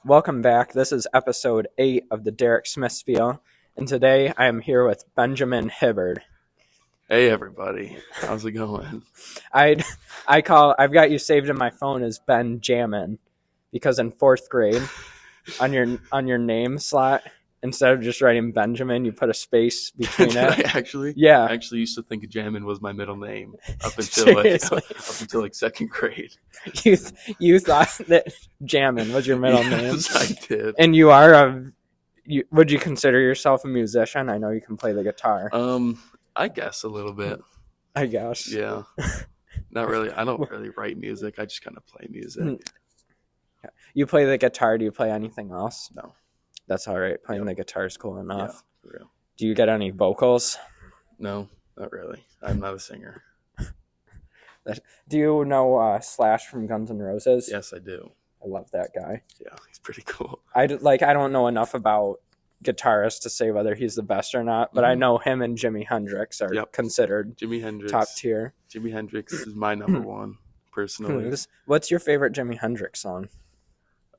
Welcome back. This is episode 8 of the Derek Smith Spiel, and today I am here with Benjamin Hibbard. Hey everybody, how's it going? I've got you saved in my phone as Ben Jamin because in 4th grade, on your name slot, instead of just writing Benjamin, you put a space between it. Actually? Yeah. I actually used to think Jamin was my middle name up until like 2nd grade. You thought that Jamin was your middle name? Yes, I did. And would you consider yourself a musician? I know you can play the guitar. I guess a little bit. I guess. Yeah. Not really. I don't really write music. I just kind of play music. You play the guitar. Do you play anything else? No. That's all right. Playing the guitar is cool enough. Yeah, for real. Do you get any vocals? No, not really. I'm not a singer. Do you know Slash from Guns N' Roses? Yes, I do. I love that guy. Yeah, he's pretty cool. I don't know enough about guitarists to say whether he's the best or not, but I know him and Jimi Hendrix are considered Jimi Hendrix, top tier. Jimi Hendrix is my number one, personally. What's your favorite Jimi Hendrix song?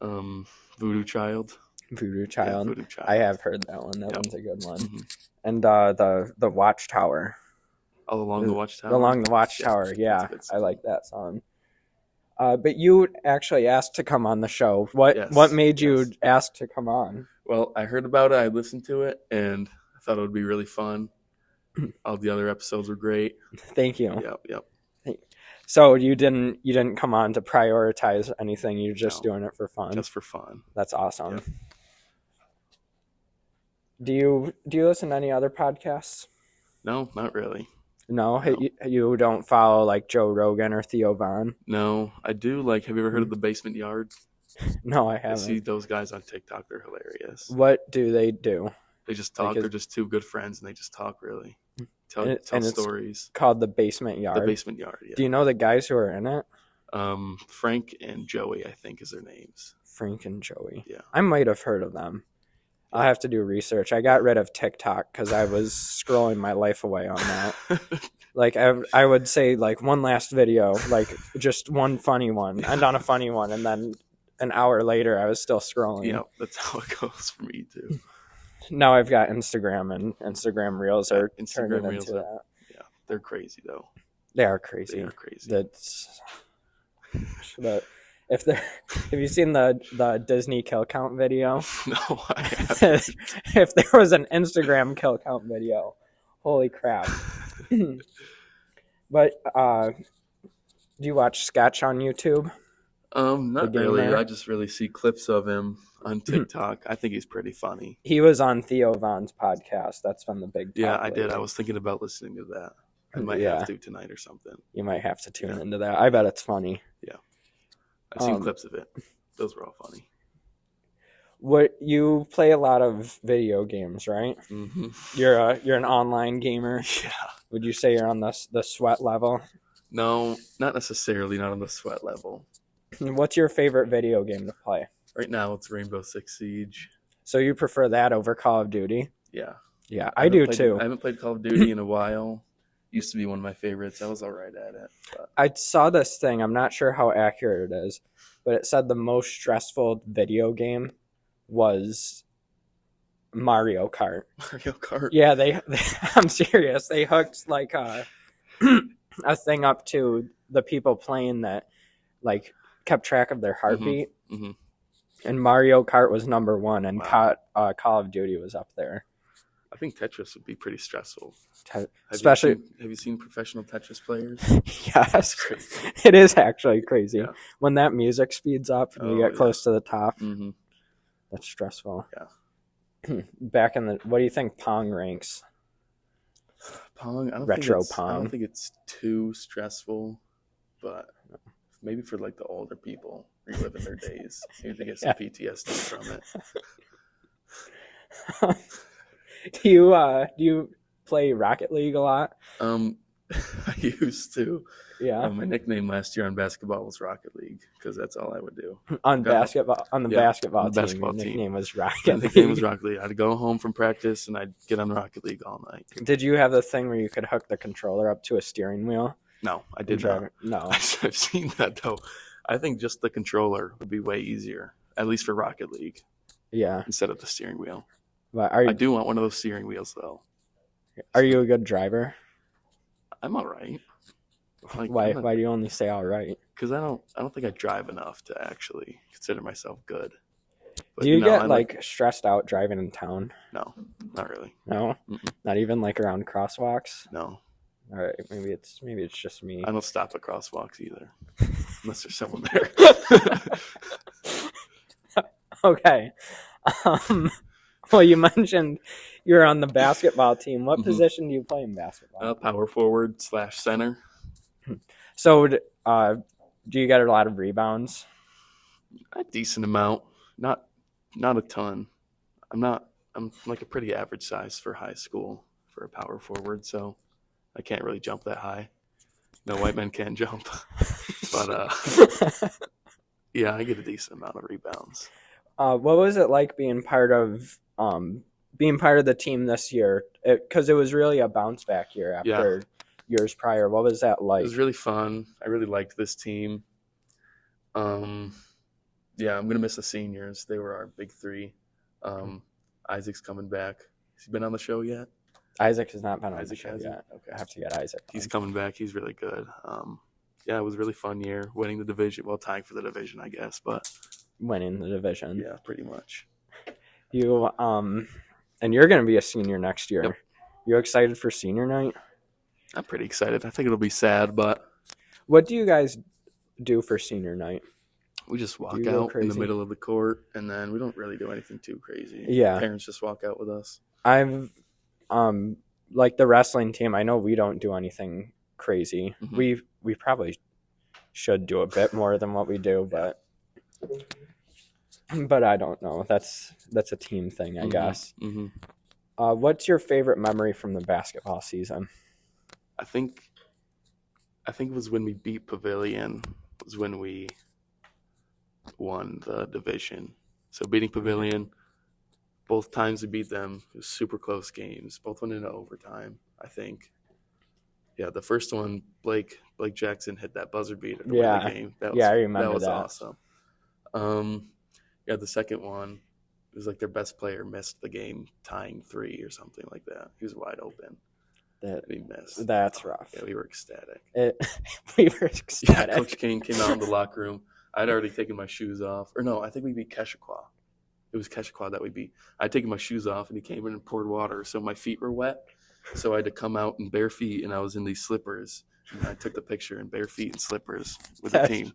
Voodoo Child. Voodoo Child. Yeah, Voodoo Child. I have heard that one. That one's a good one. Mm-hmm. And the Watchtower. All Along the Watchtower? Along the Watchtower, yeah. I like that song. But you actually asked to come on the show. What made you ask to come on? Well, I heard about it. I listened to it, and I thought it would be really fun. All the other episodes were great. Thank you. Yep. So you didn't come on to prioritize anything. You're just doing it for fun. Just for fun. That's awesome. Yep. Do you listen to any other podcasts? No, not really. No? You don't follow like Joe Rogan or Theo Von? No, I do. Have you ever heard of the Basement Yard? No, I haven't. I see those guys on TikTok. They're hilarious. What do they do? They just talk. They're just two good friends, and they just talk, really. Tell stories. It's called the Basement Yard. The Basement Yard, yeah. Do you know the guys who are in it? Frank and Joey, I think, is their names. Frank and Joey. Yeah. I might have heard of them. I'll have to do research. I got rid of TikTok because I was scrolling my life away on that. I would say one last video, just one funny one, end on a funny one, and then an hour later I was still scrolling. Yeah, that's how it goes for me too. Now I've got Instagram, and Instagram Reels are turning into that. Yeah, they're crazy though. They are crazy. Have you seen the Disney kill count video? No, I haven't. If there was an Instagram kill count video, holy crap. But do you watch Sketch on YouTube? Not really. I just really see clips of him on TikTok. I think he's pretty funny. He was on Theo Von's podcast. That's been the big talk. Yeah, I did. I was thinking about listening to that. I might have to tonight or something. You might have to tune into that. I bet it's funny. Yeah. I've seen clips of it. Those were all funny. You play a lot of video games, right? Mm-hmm. You're an online gamer. Yeah. Would you say you're on the sweat level? No, not necessarily. Not on the sweat level. What's your favorite video game to play? Right now, it's Rainbow Six Siege. So you prefer that over Call of Duty? Yeah. Yeah, I do too. I haven't played Call of Duty in a while. Used to be one of my favorites. I was all right at it. But. I saw this thing. I'm not sure how accurate it is, but it said the most stressful video game was Mario Kart. Mario Kart? Yeah, I'm serious. They hooked a thing up to the people playing that kept track of their heartbeat. Mm-hmm. And Mario Kart was number 1, and Call of Duty was up there. I think Tetris would be pretty stressful. Have you seen professional Tetris players? Yes, it is actually crazy. Yeah. When that music speeds up and you get close to the top, that's stressful. Yeah. What do you think Pong ranks? Pong? I don't think it's too stressful, but maybe for the older people reliving their days, maybe they get some PTSD from it. Do you play Rocket League a lot? I used to. Yeah. My nickname last year on basketball was Rocket League because that's all I would do. On the basketball team. Your nickname was Rocket League. The nickname was Rocket League. I'd go home from practice and I'd get on Rocket League all night. Did you have the thing where you could hook the controller up to a steering wheel? No, I did not. No. I've seen that though. I think just the controller would be way easier. at least for Rocket League. Yeah. Instead of the steering wheel. But I do want one of those steering wheels, though. Are you a good driver? I'm all right. Why do you only say all right? Because I don't think I drive enough to actually consider myself good. But, do you get stressed out driving in town? No, not really. No? Mm-mm. Not even around crosswalks? No. All right, maybe it's just me. I don't stop at crosswalks either, unless there's someone there. Okay. Well, you mentioned you're on the basketball team. What position do you play in basketball? Power forward / center. So, do you get a lot of rebounds? A decent amount, not a ton. I'm like a pretty average size for high school for a power forward, so I can't really jump that high. No, white men can't jump, but yeah, I get a decent amount of rebounds. What was it like being part of the team this year? Because it was really a bounce back year after years prior. What was that like? It was really fun. I really liked this team. Yeah, I'm gonna miss the seniors. They were our big three. Isaac's coming back. Has he been on the show yet? Isaac has not been on the show yet. Okay, I have to get Isaac. He's coming back. He's really good. Yeah, it was a really fun year. Winning the division, well, tying for the division, I guess, but winning the division. Yeah, pretty much. You and you're gonna be a senior next year. Yep. You excited for senior night? I'm pretty excited. I think it'll be sad, but what do you guys do for senior night? We just walk out in the middle of the court, and then we don't really do anything too crazy. Yeah. Parents just walk out with us. I've like the wrestling team, I know we don't do anything crazy. Mm-hmm. We probably should do a bit more than what we do, but I don't know. That's a team thing, I guess. Mm-hmm. What's your favorite memory from the basketball season? I think it was when we beat Pavilion. It was when we won the division. So beating Pavilion, both times we beat them, it was super close games. Both went into overtime, I think. Yeah, the first one, Blake Jackson hit that buzzer beater to win the game. I remember that. Was awesome. Yeah, the second one, it was like their best player missed the game, tying 3 or something like that. He was wide open. We missed. That's rough. Yeah, we were ecstatic. We were ecstatic. Yeah, Coach Kane came out in the locker room. I'd already taken my shoes off. Or no, I think we beat Keshequa. It was Keshequa that we beat. I'd taken my shoes off, and he came in and poured water, so my feet were wet. So I had to come out in bare feet, and I was in these slippers. And I took the picture in bare feet and slippers with the team.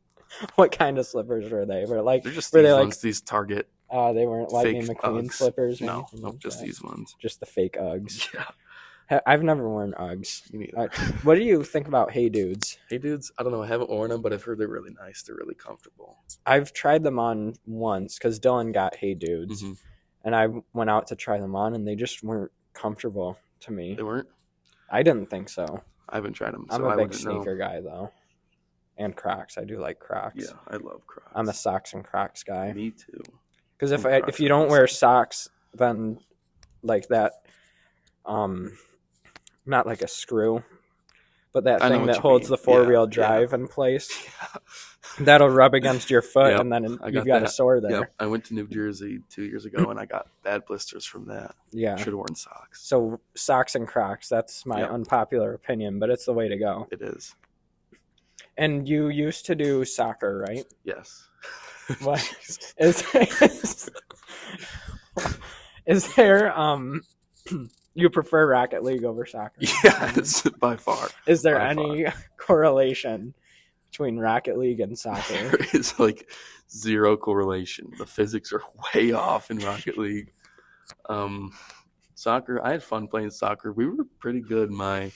What kind of slippers were they? They're just these ones, these Target. They weren't Lightning McQueen slippers? No, just these ones. Just the fake Uggs. Yeah. I've never worn Uggs. Me neither. What do you think about Hey Dudes? Hey Dudes, I don't know. I haven't worn them, but I've heard they're really nice. They're really comfortable. I've tried them on once because Dylan got Hey Dudes. Mm-hmm. And I went out to try them on, and they just weren't comfortable to me. They weren't? I didn't think so. I haven't tried them. I'm a big sneaker guy, though. And Crocs. I do like Crocs. Yeah, I love Crocs. I'm a socks and Crocs guy. Me too. Because if you don't wear socks, then like that, not like a screw, but that thing that holds the four-wheel drive in place, that'll rub against your foot, and then you've got a sore there. Yep. I went to New Jersey 2 years ago, and I got bad blisters from that. Yeah. Should have worn socks. So socks and Crocs, that's my unpopular opinion, but it's the way to go. It is. And you used to do soccer, right? Yes. What is there you prefer Rocket League over soccer? Yes, by far. Is there any correlation between Rocket League and soccer? There is like zero correlation. The physics are way off in Rocket League. Soccer, I had fun playing soccer. We were pretty good my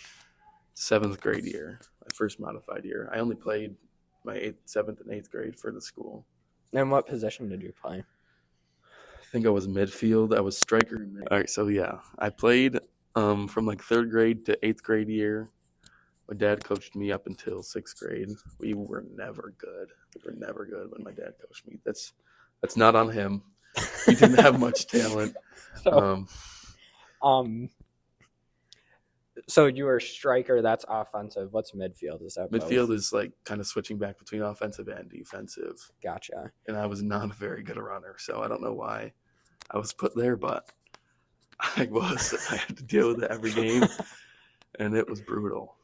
7th grade year, my first modified year. I only played my 7th and 8th grade for the school. And what position did you play? I think I was midfield. I was striker. All right, so yeah, I played from like 3rd grade to 8th grade year. My dad coached me up until 6th grade. We were never good. We were never good when my dad coached me. That's not on him. He didn't have much talent. So you were striker. That's offensive. What's midfield? Is that Midfield both? is like kind of switching back between offensive and defensive. Gotcha. And I was not very good a runner, so I don't know why I was put there, but I was. I had to deal with it every game, and it was brutal.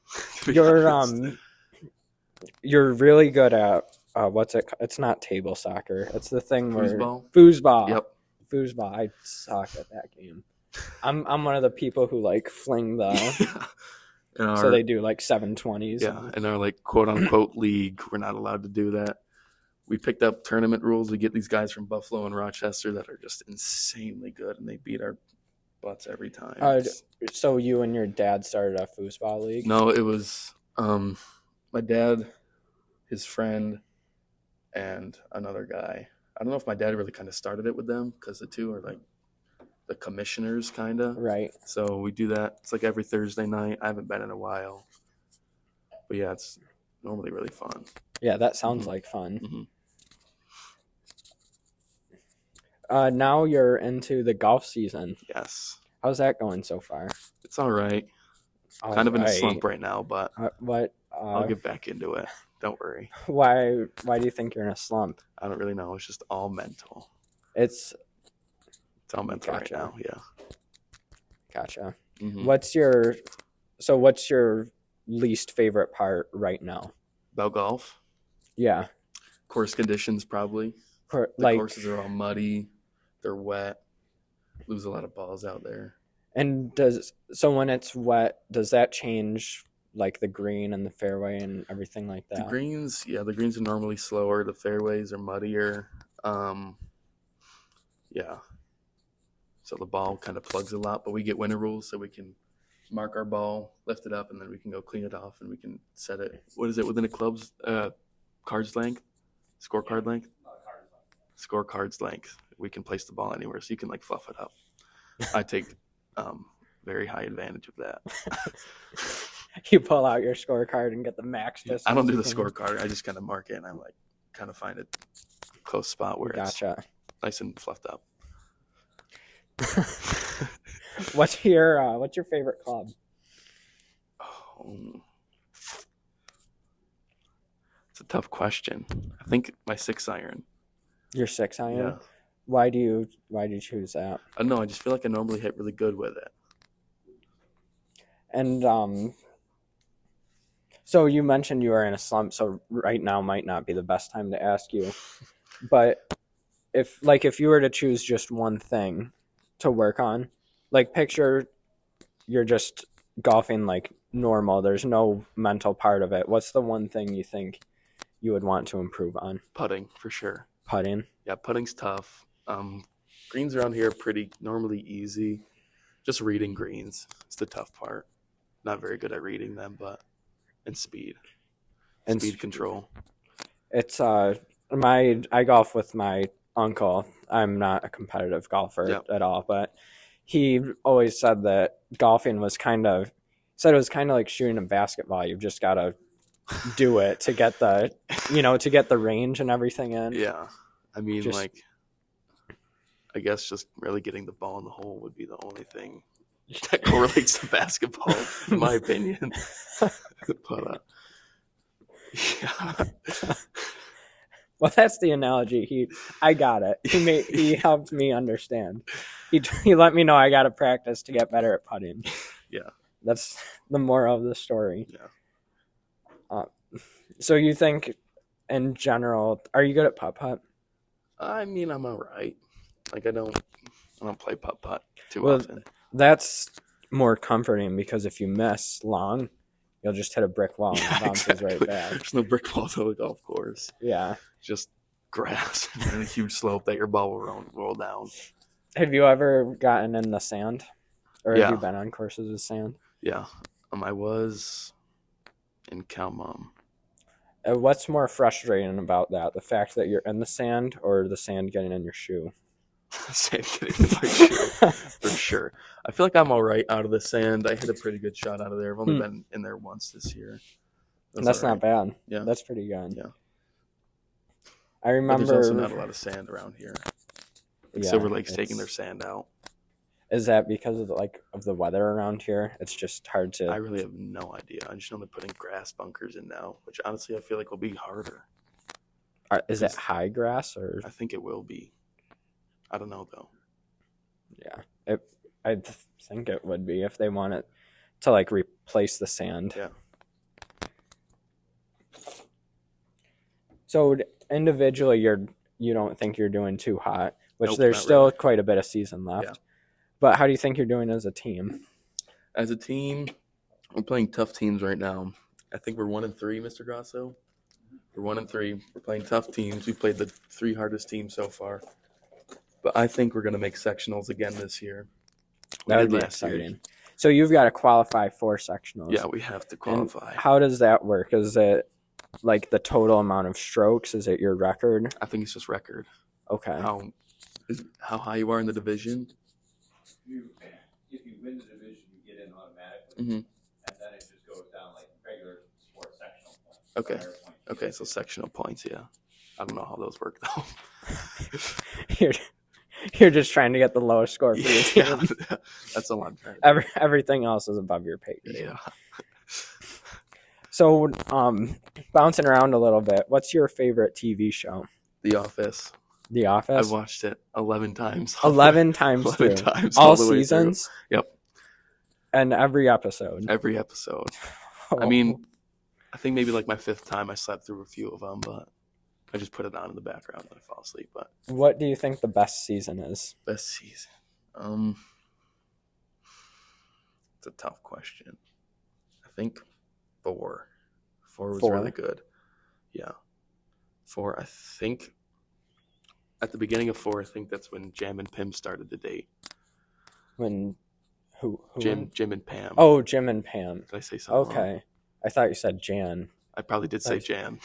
To be honest. You're really good at what's it? It's not table soccer. It's the thing where Foosball? Yep. Foosball. I suck at that game. I'm one of the people who like fling the. So they do like 720s. Yeah, in our like quote unquote league, we're not allowed to do that. We picked up tournament rules. We get these guys from Buffalo and Rochester that are just insanely good, and they beat our butts every time. So you and your dad started a foosball league? No, it was my dad, his friend, and another guy. I don't know if my dad really kind of started it with them because the two are like the commissioners kind of. Right. So we do that. It's like every Thursday night. I haven't been in a while. But yeah, it's normally really fun. Yeah, that sounds like fun. Mm-hmm. Now you're into the golf season. Yes. How's that going so far? It's all right. Kind of in a slump right now, but I'll get back into it. Don't worry. Why do you think you're in a slump? I don't really know. It's just all mental. It's all mental right now, yeah. Gotcha. Mm-hmm. What's your least favorite part right now? About golf? Yeah. Course conditions, probably. The courses are all muddy. They're wet. Lose a lot of balls out there. And when it's wet, does that change like the green and the fairway and everything like that? The greens are normally slower. The fairways are muddier. Yeah. So the ball kind of plugs a lot, but we get winter rules so we can mark our ball, lift it up, and then we can go clean it off and we can set it. What is it within a club's card's length? Scorecard length? Scorecard's length. We can place the ball anywhere, so you can like fluff it up. I take very high advantage of that. You pull out your scorecard and get the max distance. I don't do the scorecard. I just kind of mark it and I like kind of find a close spot where it's nice and fluffed up. What's your favorite club? It's a tough question. I think my 6-iron. Your 6-iron? Yeah. Why do you choose that? I don't know. I just feel like I normally hit really good with it. And so you mentioned you are in a slump, so right now might not be the best time to ask you. But if you were to choose just one thing to work on, like picture you're just golfing like normal, there's no mental part of it. What's the one thing you think you would want to improve on? Putting, for sure. Putting? Yeah, putting's tough. Greens around here are pretty normally easy. Just reading greens is the tough part. Not very good at reading them, and speed. And speed control. It's I golf with my uncle. I'm not a competitive golfer at all, but he always said that golfing was it was kind of like shooting a basketball. You've just got to do it to get the range and everything in. Yeah. I mean, I guess just really getting the ball in the hole would be the only thing that correlates to basketball, in my opinion. But, yeah. Well, that's the analogy. I got it. He helped me understand. He let me know I got to practice to get better at putting. Yeah. That's the moral of the story. Yeah. So you think, in general, are you good at putt-putt? I mean, I'm all right. Like, I don't play putt-putt too often. That's more comforting because if you miss long, you'll just hit a brick wall and it bounces right back. There's no brick walls on the golf course. Yeah. Just grass and a huge slope that your ball will roll down. Have you ever gotten in the sand? Or have you been on courses with sand? Yeah. I was in Calmum. What's more frustrating about that? The fact that you're in the sand or the sand getting in your shoe? Sand getting in my shoe, for sure. I feel like I'm all right out of the sand. I hit a pretty good shot out of there. I've only been in there once this year. That's not bad. Yeah. That's pretty good. Yeah. I remember. But there's also not a lot of sand around here. Silver Lake's taking their sand out. Is that because of the weather around here? It's just hard to. I really have no idea. I just know they're putting grass bunkers in now, which honestly I feel like will be harder. Is it high grass or? I think it will be. I don't know though. Yeah, I think it would be if they want it to like replace the sand. Yeah. So individually, you don't think you're doing too hot, which Nope, there's not still really. quite a bit of season left. Yeah. But how do you think you're doing as a team? As a team, we're playing tough teams right now. I think we're 1-3, Mr. Grasso. We're 1-3. We're playing tough teams. We played the 3 hardest teams so far. But I think we're going to make sectionals again this year. That would be exciting. So you've got to qualify for sectionals. Yeah, we have to qualify. And how does that work? Is it like the total amount of strokes? Is it your record? I think it's just record. Okay. How high you are in the division. If you win the division, you get in automatically, Mm-hmm. and then it just goes down like regular sports sectional points. Okay. Higher points. Okay, so sectional points, yeah. I don't know how those work though. You're just trying to get the lowest score for your team. Yeah, that's all I'm trying to do. Everything else is above your pay grade. Yeah. So, bouncing around a little bit, what's your favorite TV show? The Office. The Office? I've watched it 11 times. 11 times 11 through. times all the way seasons? through. Yep. And every episode? Every episode. Oh. I mean, I think maybe like my 5th time I slept through a few of them, but I just put it on in the background and I fall asleep. But what do you think the best season is? best season? It's a tough question. I think 4. 4 was really good. Yeah. 4, I think at the beginning of 4, I think that's when Jam and Pim started to date. When who Jim and Pam. Oh, Jim and Pam. Did I say something wrong? Okay. I thought you said Jan. I probably did say Jam.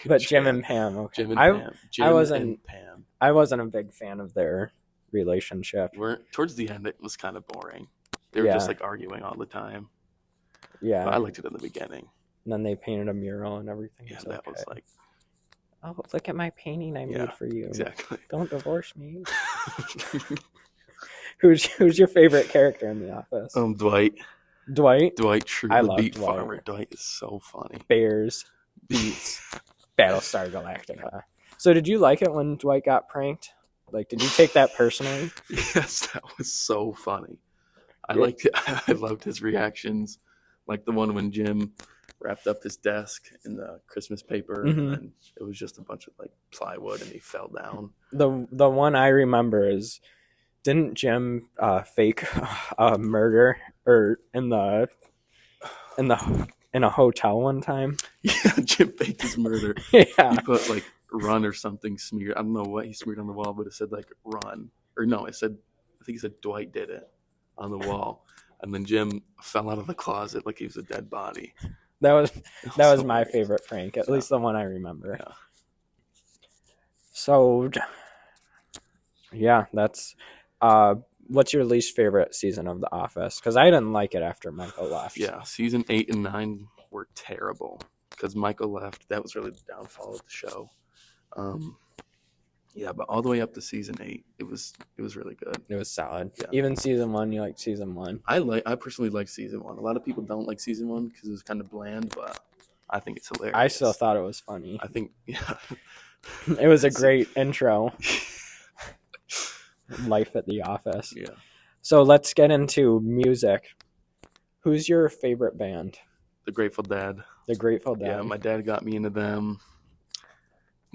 But Jim and Pam, okay. Jim and Pam. Jim and Pam. I wasn't a big fan of their relationship. Towards the end, it was kind of boring. They were just like arguing all the time. Yeah. But I liked it in the beginning. And then they painted a mural and everything. Yeah, that was like... Oh, look at my painting I made for you. Exactly. Don't divorce me. Who's your favorite character in The Office? Dwight. Dwight? Dwight True, the beat farmer. Dwight is so funny. Bears, beats, Battlestar Galactica. So did you like it when Dwight got pranked? Like, did you take that personally? Yes, that was so funny. I liked it. I loved his reactions. Like the one when Jim wrapped up his desk in the Christmas paper, and it was just a bunch of like plywood, and he fell down. The one I remember is, didn't Jim fake a murder or in a hotel one time? Yeah, Jim faked his murder. Yeah, he put like run or something smeared. I don't know what he smeared on the wall, but it said like run, or no, I think he said Dwight did it on the wall, and then Jim fell out of the closet like he was a dead body. That was my favorite prank, at least the one I remember. Yeah. So, yeah, that's. What's your least favorite season of The Office? Because I didn't like it after Michael left. Yeah, season 8 and 9 were terrible because Michael left. That was really the downfall of the show. Yeah, but all the way up to season 8, it was really good. It was solid. Yeah. Even season 1, you liked season 1. I personally like season 1. A lot of people don't like season 1 because it was kind of bland, but I think it's hilarious. I still thought it was funny. I think, yeah. It was a great intro. Life at the Office. Yeah. So let's get into music. Who's your favorite band? The Grateful Dead. The Grateful Dead. Yeah, my dad got me into them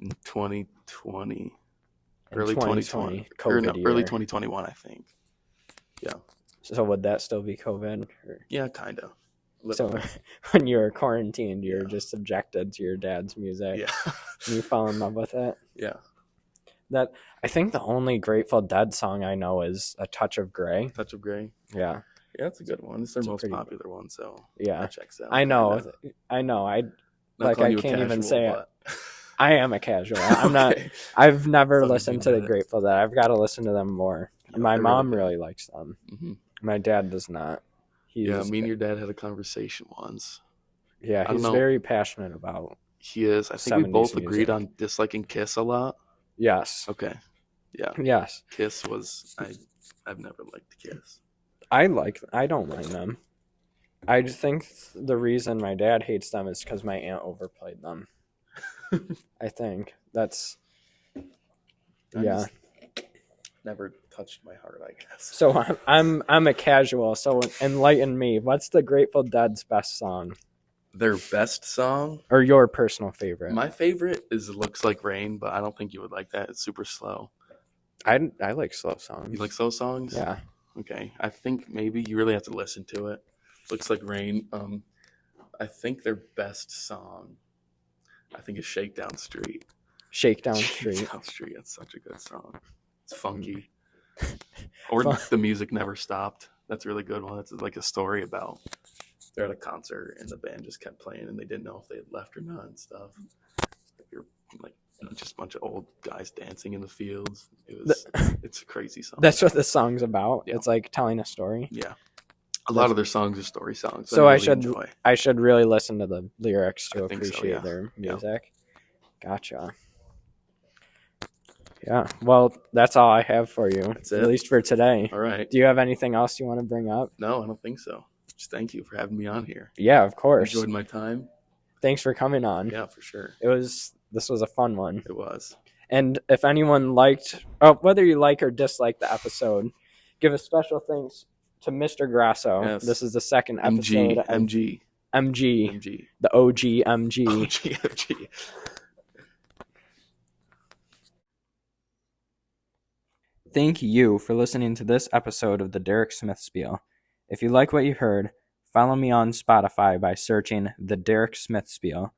in 2020. Early 2020. Early 2021, I think. Yeah. So would that still be COVID? Or? Yeah, kind of. So when you were quarantined, you were just subjected to your dad's music. Yeah. And you fell in love with it? Yeah. I think the only Grateful Dead song I know is A Touch of Grey. Touch of Grey. Yeah. Yeah, that's a good one. It's their most popular one, so yeah, that checks out. I know. I can't even say it. I am a casual. I'm not. I've never listened to the Grateful Dead. I've got to listen to them more. Yeah, my mom really likes them. Mm-hmm. My dad does not. Me and your dad had a conversation once. Yeah, he's very passionate about. He is. I think we both agreed on disliking Kiss a lot. Yes. Okay. Yeah. Yes. Kiss was I've never liked Kiss. I don't mind them. I just think the reason my dad hates them is because my aunt overplayed them. I think that's yeah. Never touched my heart, I guess. So I'm a casual. So enlighten me. What's the Grateful Dead's best song Their best song? or your personal favorite? My favorite is Looks Like Rain, but I don't think you would like that. It's super slow. I like slow songs. You like slow songs? Yeah. Okay. I think maybe you really have to listen to it. Looks Like Rain. I think their best song, I think, is Shakedown Street. Shakedown Street. Shakedown Street. That's such a good song. It's funky. Or The Music Never Stopped. That's a really good one. It's like a story about they're at a concert and the band just kept playing and they didn't know if they had left or not and stuff. You're like just a bunch of old guys dancing in the fields. It's a crazy song. That's what the song's about. Yeah. It's like telling a story. Yeah. A lot of their songs are story songs. So I enjoy. should really listen to the lyrics to I think so, appreciate yeah. their music. Gotcha. Yeah. Well, that's all I have for you. That's it? At least for today. All right. Do you have anything else you want to bring up? No, I don't think so. Just thank you for having me on here. Yeah, of course. Enjoyed my time. Thanks for coming on. Yeah, for sure. This was a fun one. It was. And if anyone whether you like or dislike the episode, give a special thanks to Mr. Grasso. Yes. This is the second episode of MG. the OG MG. MG. Thank you for listening to this episode of the Derek Smith Spiel. If you like what you heard, follow me on Spotify by searching the Derek Smith Spiel,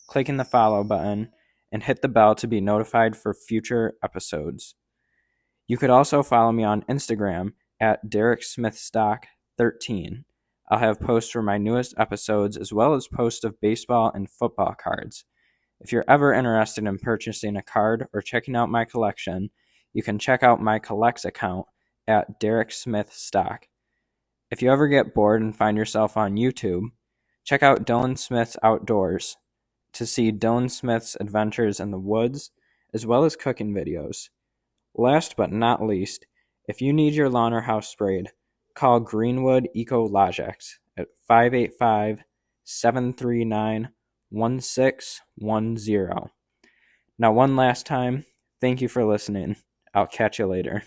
clicking the follow button, and hit the bell to be notified for future episodes. You could also follow me on Instagram at DerekSmithStock13. I'll have posts for my newest episodes as well as posts of baseball and football cards. If you're ever interested in purchasing a card or checking out my collection, you can check out my Collects account at Derek Smith Stock. If you ever get bored and find yourself on YouTube, check out Dylan Smith's Outdoors to see Dylan Smith's adventures in the woods, as well as cooking videos. Last but not least, if you need your lawn or house sprayed, call Greenwood Ecologics at 585-739-1610. Now, one last time, thank you for listening. I'll catch you later.